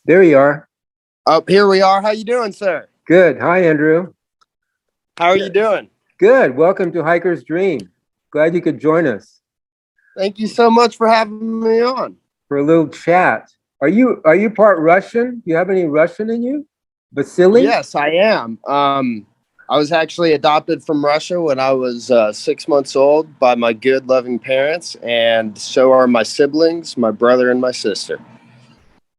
There you are. Up here we are. How you doing, sir? Good. Hi, Andrew. How are you doing? Good. Welcome to Hiker's Dream. Glad you could join us Thank you so much for having me on. for a little chat. Are you part Russian? Do you have any Russian in you? Vasily? Yes, I am. I was actually adopted from Russia when I was 6 months old by my good, loving parents, and so are my siblings, my brother and my sister.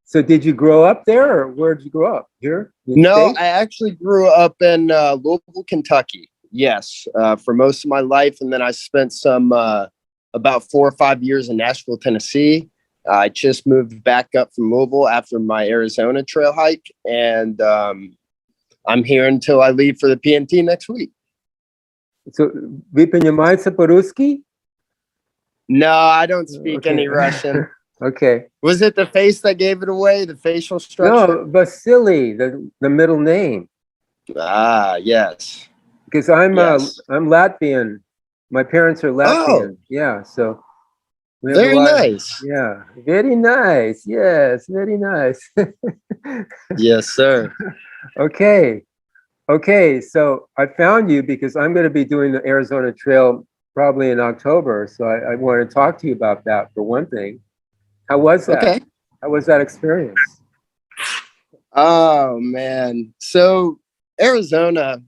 So did you grow up there, or where did you grow up? Here in the No, States? I actually grew up in Louisville, Kentucky. Yes, for most of my life, and then I spent some about 4 or 5 years in Nashville, Tennessee. I just moved back up from Louisville after my Arizona trail hike, and I'm here until I leave for the PNT next week. So вы понимаете по-русски? No, I don't speak Okay. any Russian. Okay. Was it the face that gave it away? The facial structure? No, Vasily, the middle name. Ah, yes. Because I'm Yes. I'm Latvian. My parents are Oh, Latvian. Yeah, so we have a very lot of, nice. yeah, very nice. Yes, very nice. Yes, sir. Okay. Okay, so I found you because I'm going to be doing the Arizona Trail probably in October. So I want to talk to you about that for one thing. How was that? Okay. How was that experience? Oh man. So Arizona,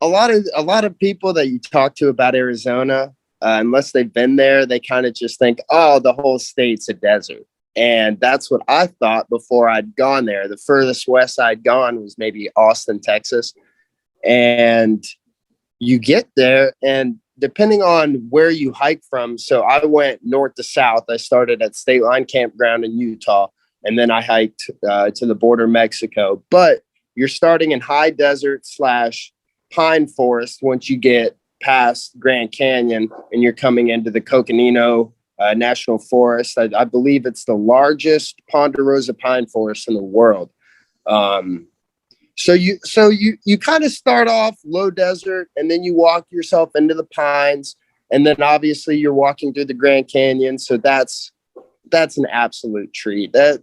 a lot of people that you talk to about Arizona, unless they've been there, they kind of just think, oh, the whole state's a desert. And that's what I thought before I'd gone there. The furthest west I'd gone was maybe Austin, Texas. And you get there, and depending on where you hike from, so I went north to south. I started at State Line Campground in Utah, and then I hiked to the border of Mexico. But you're starting in high desert slash pine forest once you get past Grand Canyon and you're coming into the Coconino National Forest. I believe it's the largest ponderosa pine forest in the world. Um, so you kind of start off low desert, and then you walk yourself into the pines, and then obviously you're walking through the Grand Canyon. So that's an absolute treat. That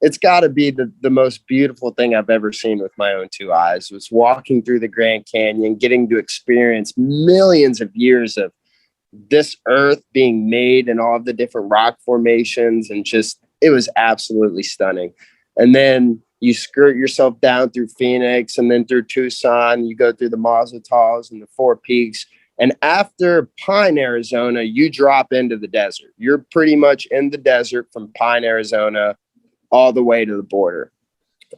it's got to be the most beautiful thing I've ever seen with my own two eyes, was walking through the Grand Canyon, getting to experience millions of years of this earth being made and all of the different rock formations, and just it was absolutely stunning. And then you skirt yourself down through Phoenix and then through Tucson. You go through the Mazatzals and the Four Peaks. And after Pine, Arizona, you drop into the desert. You're pretty much in the desert from Pine, Arizona, all the way to the border.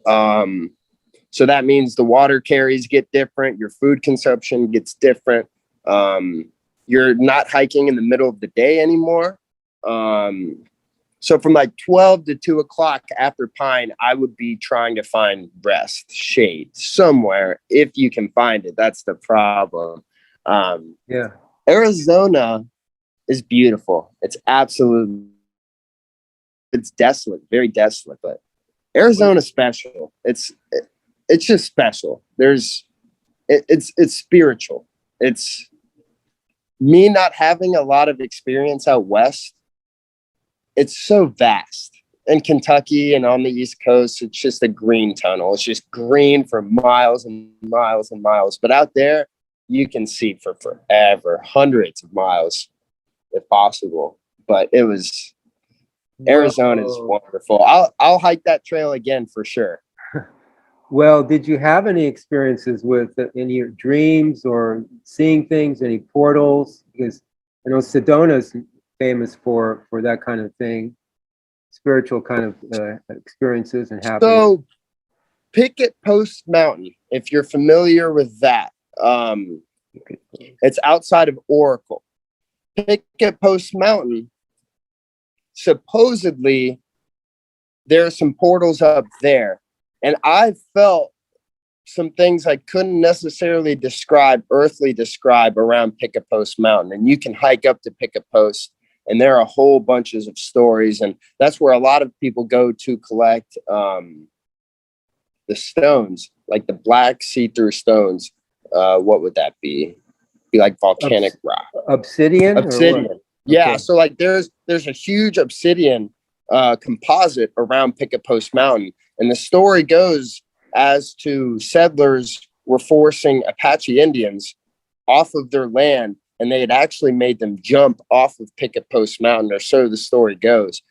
So that means the water carries get different. Your food consumption gets different. You're not hiking in the middle of the day anymore. So from like 12 to 2 o'clock after Pine, I would be trying to find rest, shade somewhere if you can find it. That's the problem. Yeah. Arizona is beautiful. It's desolate, very desolate, but Arizona's special. It's just special. It's spiritual. It's me not having a lot of experience out west. It's so vast. In Kentucky and on the East Coast, it's just a green tunnel. It's just green for miles and miles and miles. But out there, you can see for forever, hundreds of miles, if possible. But Arizona is Whoa. wonderful. I'll hike that trail again for sure. Well, did you have any experiences with any your dreams or seeing things, any portals? Because I know Sedona's famous for that kind of thing, spiritual kind of experiences and happenings. So Picket Post Mountain, if you're familiar with that, Okay. it's outside of Oracle. Picket Post Mountain, supposedly there are some portals up there. And I felt some things I couldn't necessarily earthly describe around Picket Post Mountain. And you can hike up to Picket Post, and there are a whole bunches of stories. And that's where a lot of people go to collect the stones, like the black see-through stones. What would that be? Be like volcanic rock. Obsidian or what? Obsidian. Yeah. Okay. So like there's a huge obsidian composite around Picket Post Mountain. And the story goes as to settlers were forcing Apache Indians off of their land, and they had actually made them jump off of Picket Post Mountain, or so the story goes.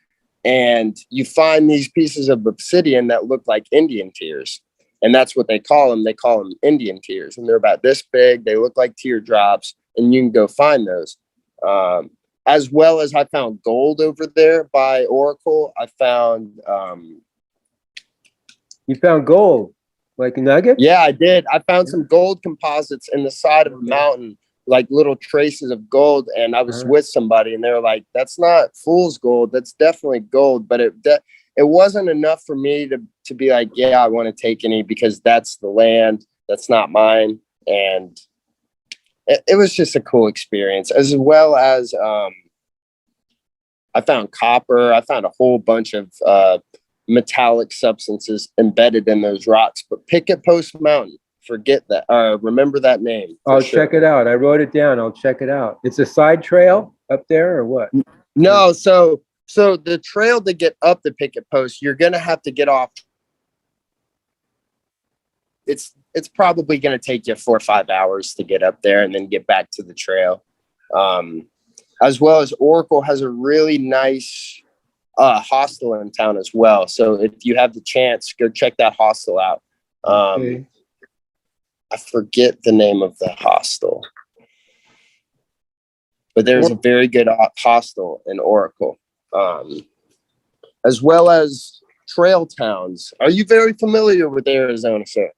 And you find these pieces of obsidian that look like Indian tears. And that's what they call them. They call them Indian tears. And they're about this big. They look like teardrops. And you can go find those. As well as I found gold over there by Oracle. I found... You found gold, like nuggets? Yeah, I did. I found some gold composites in the side of a mountain, like little traces of gold. And I was with somebody, and they were like, "That's not fool's gold. That's definitely gold." But it wasn't enough for me to be like, "Yeah, I want to take any," because that's the land. That's not mine. And it was just a cool experience, as well as I found copper. I found a whole bunch of metallic substances embedded in those rocks. But Picket Post Mountain, forget that. Remember that name. I'll check it out. I wrote it down. I'll check it out. It's a side trail up there, or what? No, so the trail to get up the Picket Post, you're gonna have to get off. It's probably gonna take you 4 or 5 hours to get up there and then get back to the trail. As well as Oracle has a really nice hostel in town as well. So if you have the chance, go check that hostel out. I forget the name of the hostel, but there's a very good hostel in Oracle, as well as trail towns. Are you very familiar with Arizona, sir?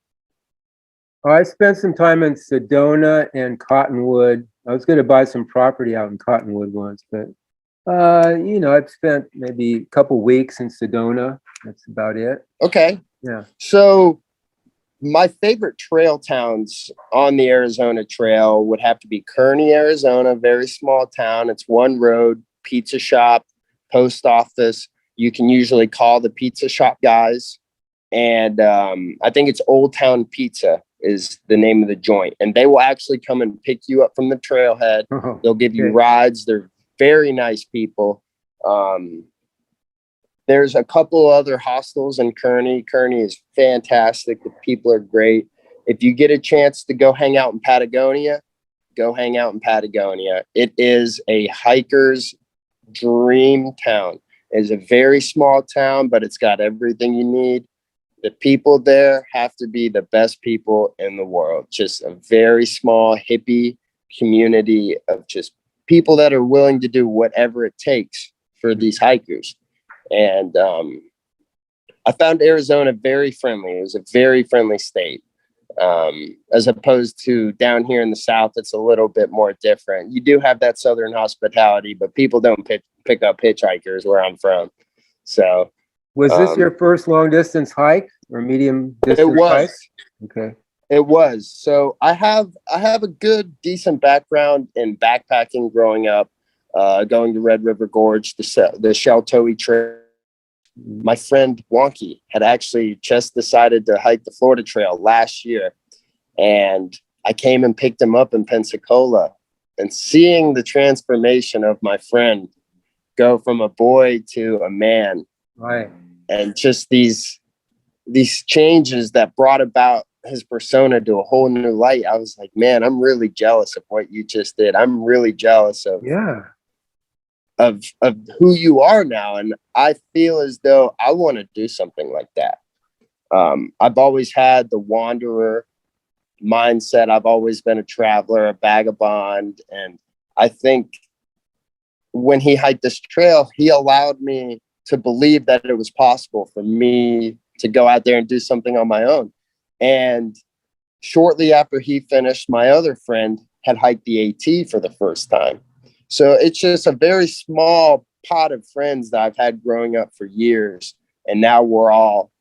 I spent some time in Sedona and Cottonwood. I was going to buy some property out in Cottonwood once, but I've spent maybe a couple weeks in Sedona. That's about it. Okay. Yeah. So my favorite trail towns on the Arizona Trail would have to be Kearney, Arizona, very small town. It's one road, pizza shop, post office. You can usually call the pizza shop guys. And I think it's Old Town Pizza is the name of the joint. And they will actually come and pick you up from the trailhead. Oh, They'll give you rides. They're very nice people. There's a couple other hostels in Kearney. Kearney is fantastic. The people are great. If you get a chance to go hang out in Patagonia, go hang out in Patagonia. It is a hiker's dream town. It's a very small town, but it's got everything you need. The people there have to be the best people in the world. Just a very small hippie community of just people that are willing to do whatever it takes for these hikers. And I found Arizona very friendly. It was a very friendly state. As opposed to down here in the South, it's a little bit more different. You do have that Southern hospitality, but people don't pick up hitchhikers where I'm from. So, was this your first long distance hike or medium distance it was. hike? Okay. It was. So I have a good, decent background in backpacking growing up, going to Red River Gorge, the Sheltoe Trail. My friend Wonky had actually just decided to hike the Florida Trail last year. And I came and picked him up in Pensacola, and seeing the transformation of my friend go from a boy to a man. Right. And just these changes that brought about his persona to a whole new light. I was like, man, I'm really jealous of what you just did. I'm really jealous of who you are now. And I feel as though I want to do something like that. I've always had the wanderer mindset. I've always been a traveler, a vagabond. And I think when he hiked this trail, he allowed me to believe that it was possible for me to go out there and do something on my own. And shortly after he finished, my other friend had hiked the AT for the first time. So it's just a very small pot of friends that I've had growing up for years. And now we're all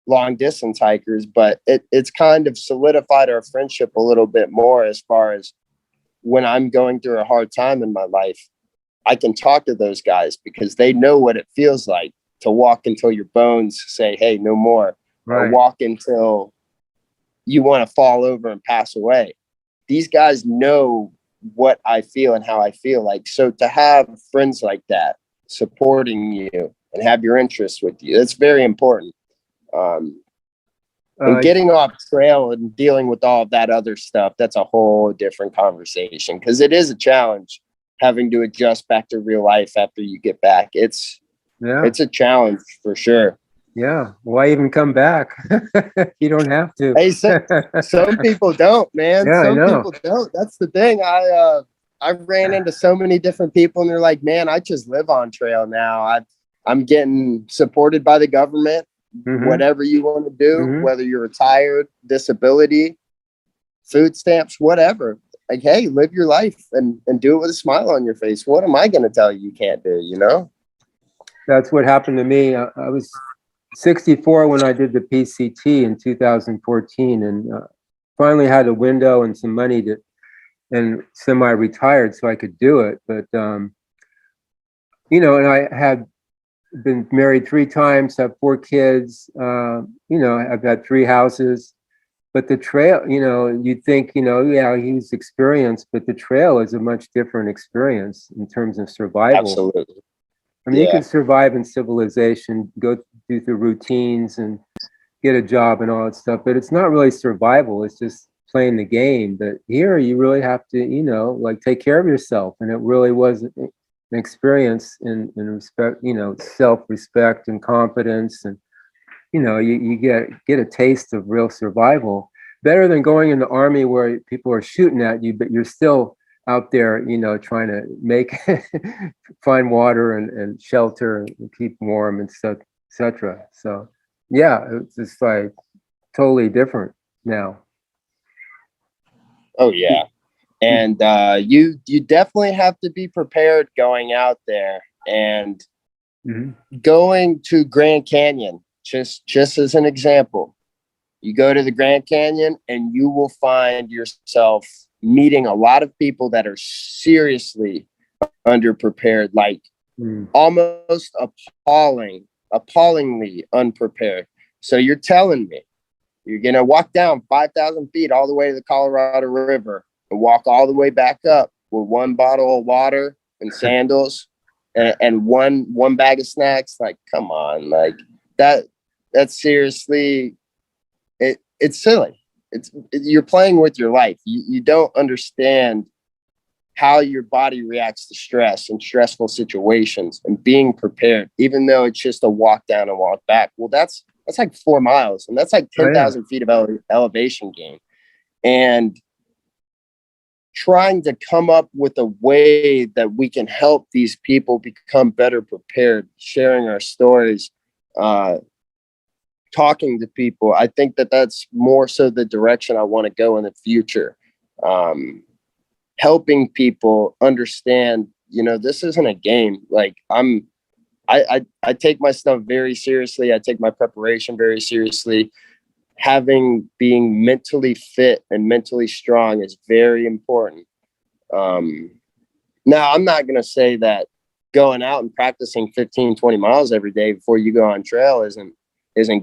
long distance hikers, but it's kind of solidified our friendship a little bit more, as far as when I'm going through a hard time in my life, I can talk to those guys because they know what it feels like to walk until your bones say, hey, no more, or walk until you want to fall over and pass away. These guys know what I feel and how I feel like. So to have friends like that supporting you and have your interests with you. That's very important. And getting off trail and dealing with all of that other stuff, that's a whole different conversation, because it is a challenge having to adjust back to real life after you get back. It's a challenge for sure. Yeah. Why even come back? You don't have to. Hey, some people don't, man. Yeah, some I know. people don't. That's the thing. I ran into so many different people, and they're like, man, I just live on trail now. I'm getting supported by the government. Whatever you want to do, whether you're retired, disability, food stamps, whatever. Like, hey, live your life and do it with a smile on your face. What am I going to tell you can't do, you know? That's what happened to me. I was 64 when I did the PCT in 2014, and finally had a window and some money and semi-retired so I could do it. But, you know, and I had been married 3 times, have 4 kids, you know, I've had 3 houses, but the trail, you know, you'd think, you know, yeah, he's experienced, but the trail is a much different experience in terms of survival. Absolutely. I mean, you can survive in civilization, go through the routines and get a job and all that stuff, but it's not really survival. It's just playing the game. But here you really have to, you know, like take care of yourself. And it really was an experience in respect, you know, self-respect and confidence. And, you know, you get a taste of real survival. Better than going in the army where people are shooting at you, but you're still out there, you know, trying to find water and shelter and keep warm and stuff, etc. So yeah, it's just like totally different now. Oh yeah. And you definitely have to be prepared going out there. And going to Grand Canyon, just as an example, you go to the Grand Canyon and you will find yourself meeting a lot of people that are seriously underprepared, like almost appallingly unprepared. So you're telling me you're going to walk down 5,000 feet all the way to the Colorado River and walk all the way back up with 1 bottle of water and sandals and one bag of snacks? Like, come on, like that's seriously, it's silly. You're playing with your life. You don't understand how your body reacts to stress and stressful situations, and being prepared, even though it's just a walk down and walk back. Well, that's like 4 miles, and that's like 10,000 feet of elevation gain. And trying to come up with a way that we can help these people become better prepared, sharing our stories, talking to people. I think that's more so the direction I want to go in the future. Helping people understand, you know, this isn't a game. Like I take my stuff very seriously. I take my preparation very seriously. Being mentally fit and mentally strong is very important. Now, I'm not going to say that going out and practicing 15, 20 miles every day before you go on trail isn't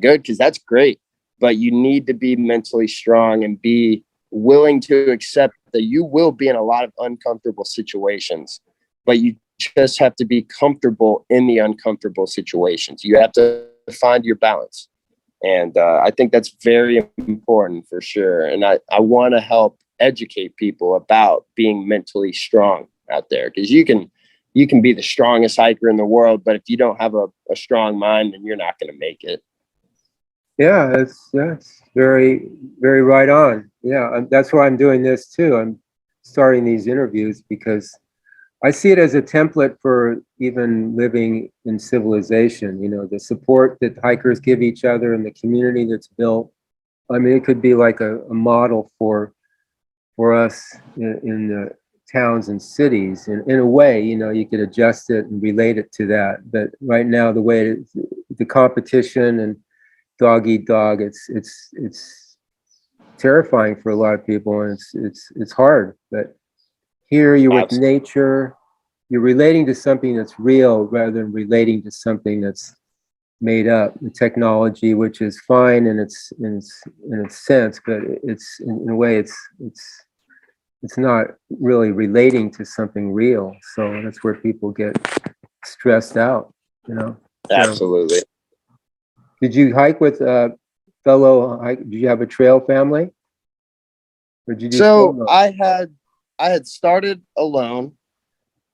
good, because that's great. But you need to be mentally strong and be willing to accept that you will be in a lot of uncomfortable situations, but you just have to be comfortable in the uncomfortable situations. You have to find your balance. And I think that's very important for sure. And I want to help educate people about being mentally strong out there, because you can be the strongest hiker in the world, but if you don't have a strong mind, then you're not going to make it. Yeah, that's very, very right on. Yeah, that's why I'm doing this too. I'm starting these interviews because I see it as a template for even living in civilization. You know, the support that hikers give each other and the community that's built. I mean, it could be like a model for us in the towns and cities. In a way, you know, you could adjust it and relate it to that. But right now, the way the competition and dog eat dog, it's terrifying for a lot of people, and it's hard. But here you're with nature, you're relating to something that's real rather than relating to something that's made up. The technology, which is fine in its sense, but it's in a way it's not really relating to something real. So that's where people get stressed out, you know. Absolutely. Did you hike with did you have a trail family? Or did you do So solo? I had started alone,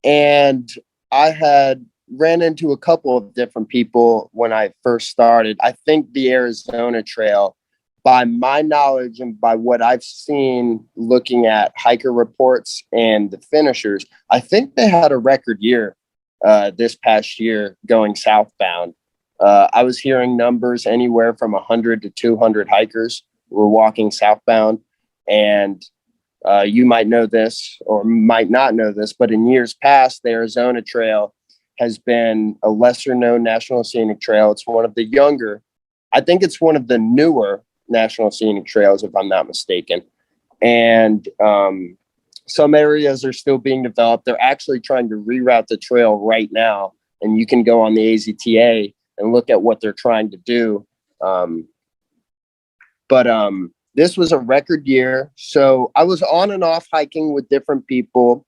and I had ran into a couple of different people when I first started. I think the Arizona Trail, by my knowledge and by what I've seen looking at hiker reports and the finishers, I think they had a record year this past year going southbound. I was hearing numbers anywhere from 100 to 200 hikers were walking southbound. And you might know this or might not know this, but in years past, the Arizona Trail has been a lesser known national scenic trail. It's one of the younger, I think it's one of the newer national scenic trails, if I'm not mistaken. And some areas are still being developed. They're actually trying to reroute the trail right now. And you can go on the AZTA and look at what they're trying to do. But this was a record year. So I was on and off hiking with different people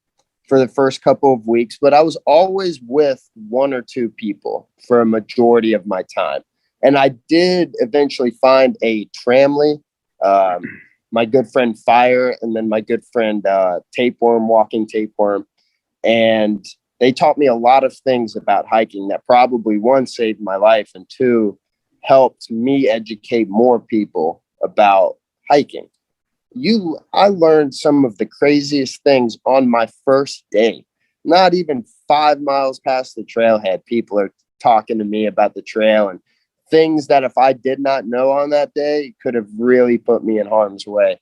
for the first couple of weeks, but I was always with one or two people for a majority of my time. And I did eventually find a tramley, my good friend Fire, and then my good friend Tapeworm, Walking Tapeworm. And they taught me a lot of things about hiking that probably, one, saved my life, and two, helped me educate more people about hiking. I learned some of the craziest things on my first day. Not even 5 miles past the trailhead, people are talking to me about the trail and things that if I did not know on that day could have really put me in harm's way.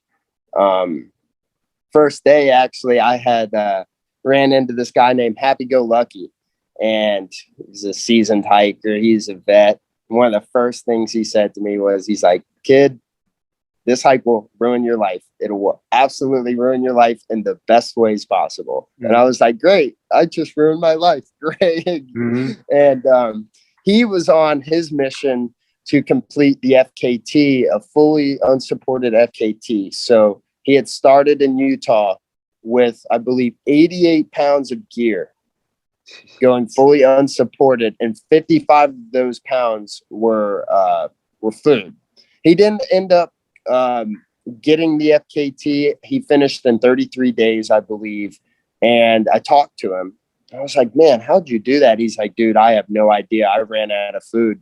First day, actually, I had ran into this guy named Happy Go Lucky, and he's a seasoned hiker. He's a vet. One of the first things he said to me was, he's like, "Kid, this hike will ruin your life. It will absolutely ruin your life in the best ways possible." Mm-hmm. And I was like, great. I just ruined my life. Great. Mm-hmm. And he was on his mission to complete the FKT, a fully unsupported FKT. So he had started in Utah with, I believe, 88 pounds of gear going fully unsupported, and 55 of those pounds were food. He didn't end up getting the FKT. He finished in 33 days, I believe. And I talked to him. I was like, "Man, how'd you do that?" He's like, "Dude, I have no idea. I ran out of food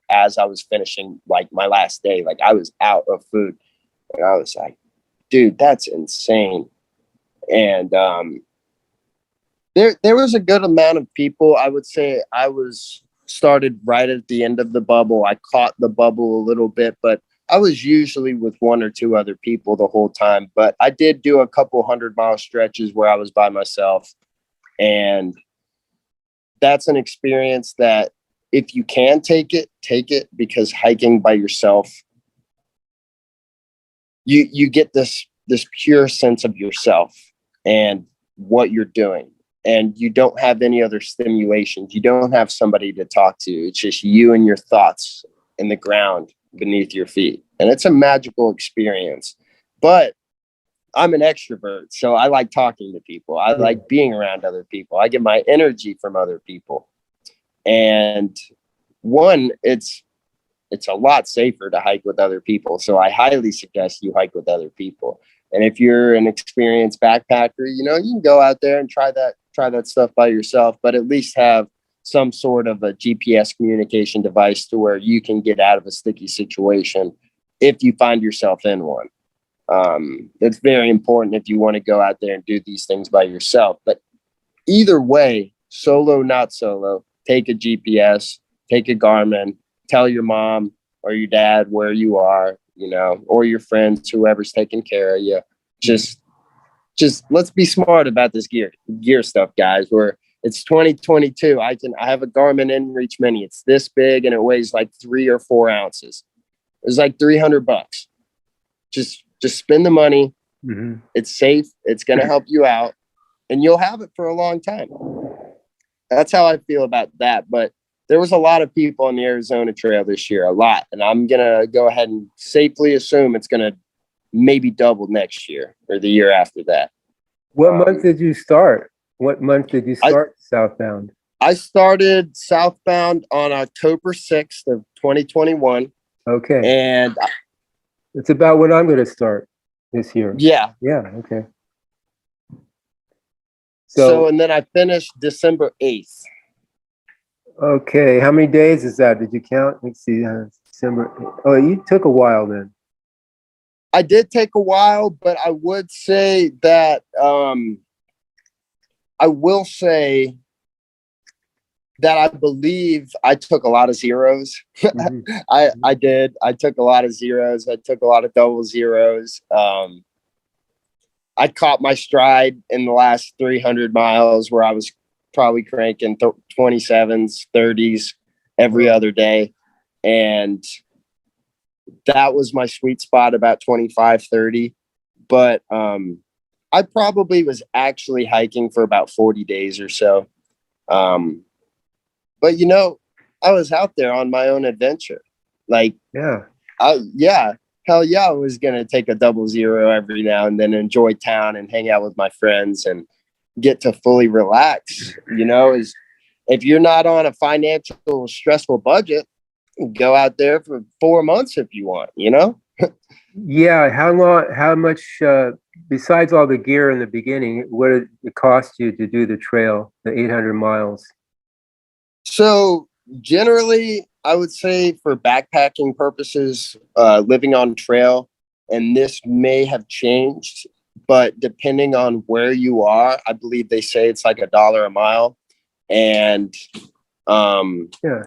as I was finishing like my last day. Like I was out of food." And I was like, "Dude, that's insane." And there was a good amount of people. I would say I was started right at the end of the bubble. I caught the bubble a little bit, but I was usually with one or two other people the whole time. But I did do a couple 100-mile stretches where I was by myself. And that's an experience that if you can take it, because hiking by yourself, you get this pure sense of yourself and what you're doing. And you don't have any other stimulations. You don't have somebody to talk to. It's just you and your thoughts in the ground beneath your feet. And it's a magical experience. But I'm an extrovert, so I like talking to people. I like being around other people. I get my energy from other people. And one, it's a lot safer to hike with other people. So I highly suggest you hike with other people. And if you're an experienced backpacker, you can go out there and try that stuff by yourself, but at least have some sort of a GPS communication device to where you can get out of a sticky situation if you find yourself in one. It's very important if you want to go out there and do these things by yourself. But either way, solo, not solo, take a GPS, take a Garmin, tell your mom or your dad where you are, or your friends, whoever's taking care of you. Just let's be smart about this gear stuff, guys. It's 2022. I have a Garmin InReach Mini. It's this big and it weighs like 3 or 4 ounces. It's like $300. Just spend the money. Mm-hmm. It's safe. It's going to help you out, and you'll have it for a long time. That's how I feel about that. But there was a lot of people on the Arizona Trail this year, a lot. And I'm going to go ahead and safely assume it's going to maybe double next year or the year after that. What month did you start? What month did you start southbound? I started southbound on October 6th of 2021. Okay. And It's about when I'm going to start this year. yeah. Yeah. Okay. So, So, and then I finished December 8th. okay. How many days is that? Did you count? Let's see. December. Oh, you took a while then. I did take a while, but I would say that I will say that I believe I took a lot of zeros. Mhm. I did. I took a lot of zeros. I took a lot of double zeros. I caught my stride in the last 300 miles where I was probably cranking 27s, 30s every other day. And that was my sweet spot, about 25, 30. But I probably was actually hiking for about 40 days or so. But you know, I was out there on my own adventure. Like, Yeah. yeah, hell yeah, I was gonna take a double zero every now and then, enjoy town and hang out with my friends and get to fully relax. You know, is if you're not on a financial stressful budget, go out there for 4 months if you want. You know. Yeah. How long? How much? Besides all the gear in the beginning, what did it cost you to do the trail, the 800 miles? So generally, I would say for backpacking purposes, living on trail, and this may have changed, but depending on where you are, I believe they say it's like $1 a mile, and Yeah.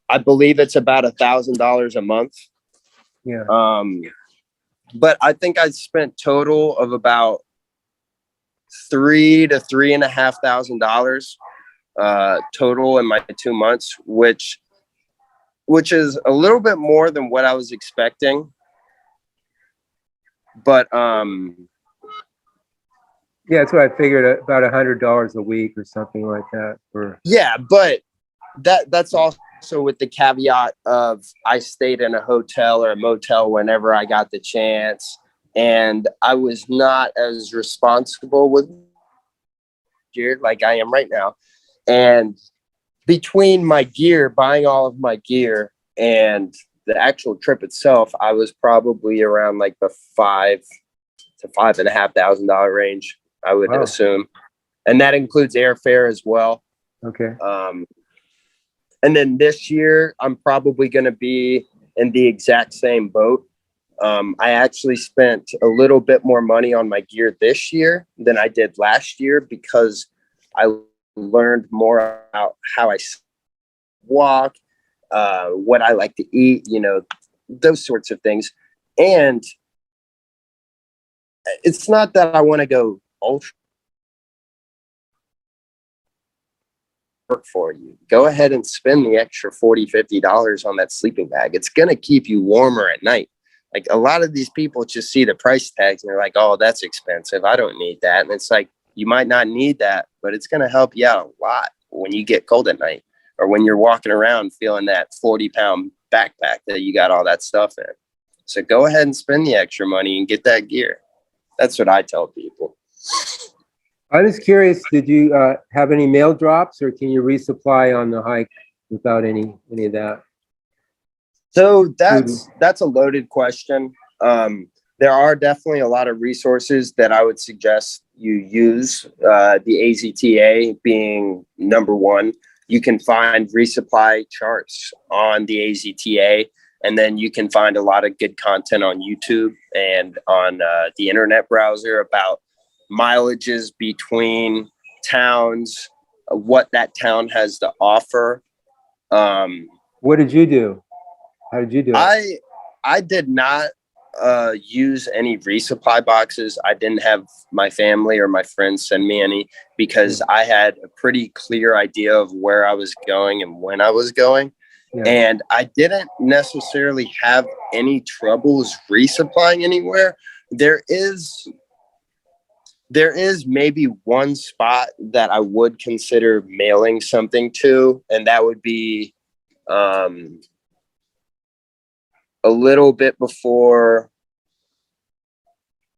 I believe it's about $1,000 a month. Yeah. But I think I spent total of about $3,000 to $3,500 total in my 2 months, which is a little bit more than what I was expecting. But Yeah, that's what I figured. About $100 a week or something like that. For yeah, but that's also with the caveat of I stayed in a hotel or a motel whenever I got the chance, and I was not as responsible with gear like I am right now. And between my gear, buying all of my gear, and the actual trip itself, I was probably around like the $5,000 to $5,500 range, I would wow. assume, and that includes airfare as well. Okay. And then this year, I'm probably going to be in the exact same boat. I actually spent a little bit more money on my gear this year than I did last year because I learned more about how I walk, what I like to eat, you know, those sorts of things. And it's not that I want to go ultra work for you. Go ahead and spend the extra $40, $50 on that sleeping bag. It's going to keep you warmer at night. Like a lot of these people just see the price tags and they're like, oh, that's expensive. I don't need that. And it's like, you might not need that, but it's going to help you out a lot when you get cold at night or when you're walking around feeling that 40-pound backpack that you got all that stuff in. So go ahead and spend the extra money and get that gear. That's what I tell people. I was curious, did you have any mail drops, or can you resupply on the hike without any of that? So that's a loaded question. There are definitely a lot of resources that I would suggest you use. The AZTA being number one. You can find resupply charts on the AZTA, and then you can find a lot of good content on YouTube and on the internet browser about mileages between towns, what that town has to offer. What did you do? How did you do it? I did not use any resupply boxes. I didn't have my family or my friends send me any because I had a pretty clear idea of where I was going and when I was going. Yeah. And I didn't necessarily have any troubles resupplying anywhere. There is maybe one spot that I would consider mailing something to, and that would be a little bit before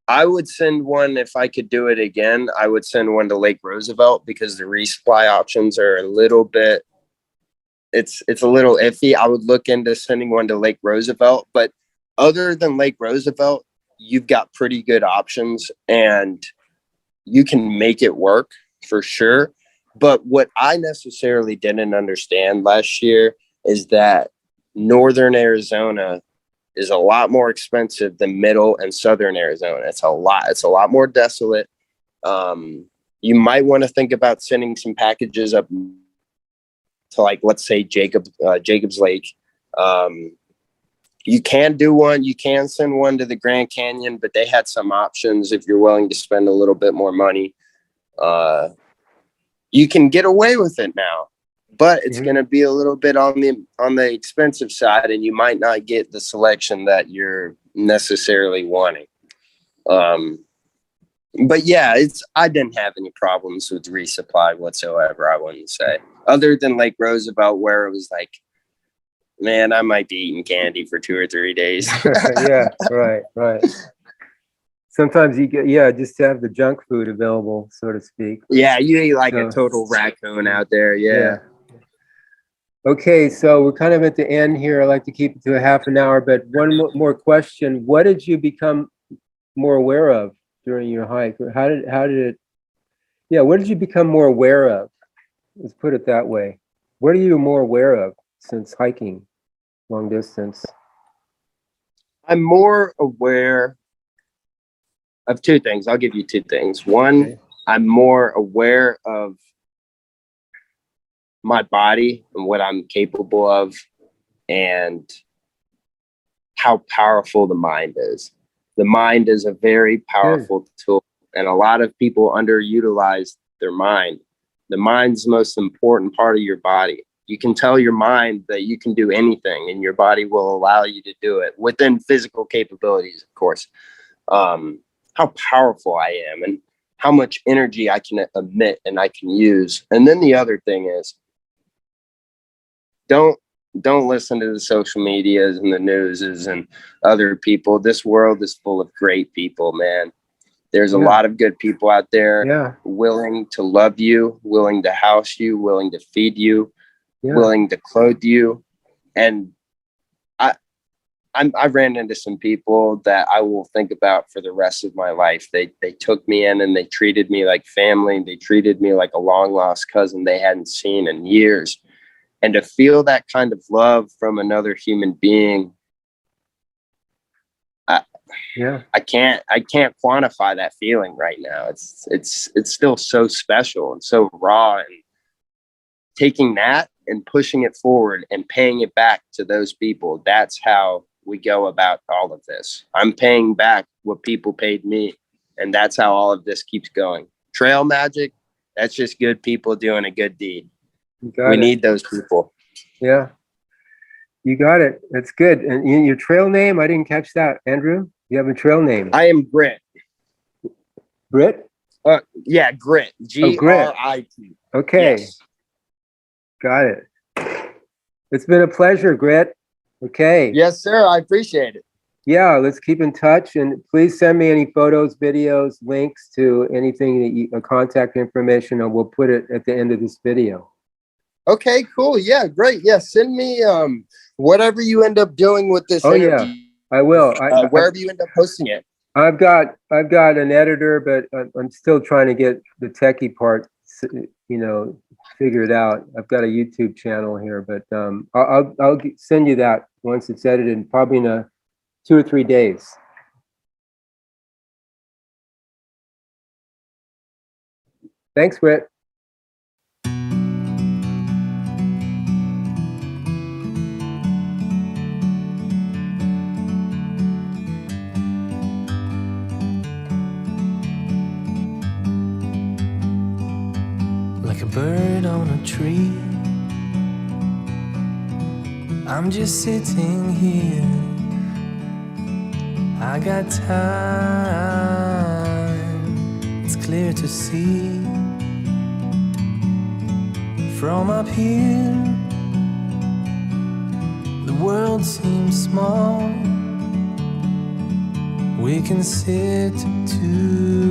I would send one if I could do it again. I would send one to Lake Roosevelt because the resupply options are a little bit. It's a little iffy. I would look into sending one to Lake Roosevelt, but other than Lake Roosevelt, you've got pretty good options and you can make it work for sure. But what I necessarily didn't understand last year is that northern Arizona is a lot more expensive than middle and southern Arizona. It's a lot more desolate. You might want to think about sending some packages up to, like, let's say Jacobs Lake. You can do one. You can send one to the Grand Canyon, but they had some options if you're willing to spend a little bit more money. You can get away with it now, but it's going to be a little bit on the expensive side, and you might not get the selection that you're necessarily wanting. But yeah, I didn't have any problems with resupply whatsoever, I wouldn't say, other than Lake Roosevelt, where it was like, man, I might be eating candy for 2 or 3 days. Yeah, right. Sometimes you get, just to have the junk food available, so to speak. Yeah, you eat like a total raccoon out there. Yeah. Okay, so we're kind of at the end here. I like to keep it to a half an hour, but one more question. What did you become more aware of during your hike? Or what did you become more aware of? Let's put it that way. What are you more aware of since hiking long distance? I'm more aware of 2 things. I'll give you 2 things. One, okay. I'm more aware of my body and what I'm capable of and how powerful the mind is. The mind is a very powerful tool, and a lot of people underutilize their mind. The mind's the most important part of your body. You can tell your mind that you can do anything, and your body will allow you to do it within physical capabilities, of course. How powerful I am and how much energy I can emit and I can use. And then the other thing is, don't listen to the social medias and the newses and other people. This world is full of great people, man. There's a lot of good people out there willing to love you, willing to house you, willing to feed you, willing to clothe you. And I ran into some people that I will think about for the rest of my life. They took me in and they treated me like family. They treated me like a long lost cousin they hadn't seen in years. And to feel that kind of love from another human being, I can't quantify that feeling right now. It's still so special and so raw, and taking that and pushing it forward and paying it back to those people. That's how we go about all of this. I'm paying back what people paid me, and that's how all of this keeps going. Trail magic, that's just good people doing a good deed. We need those people. Yeah, you got it. That's good. And your trail name, I didn't catch that. Andrew, you have a trail name? I am Grit. Grit? Yeah, Grit. G-R-I-T. Okay. Yes. Got it. It's been a pleasure, Grit. Okay. Yes, sir. I appreciate it. Yeah, let's keep in touch, and please send me any photos, videos, links to anything that you contact information, and we'll put it at the end of this video. Okay, cool. Yeah, great. Yeah, send me whatever you end up doing with this interview. Yeah, I will. Wherever you end up posting it. I've got an editor, but I'm still trying to get the techie part, figured out. I've got a YouTube channel here, but I'll send you that once it's edited, probably in 2 or 3 days. Thanks, Britt. Like a bird on a tree, I'm just sitting here. I got time, it's clear to see. From up here, the world seems small We can sit together.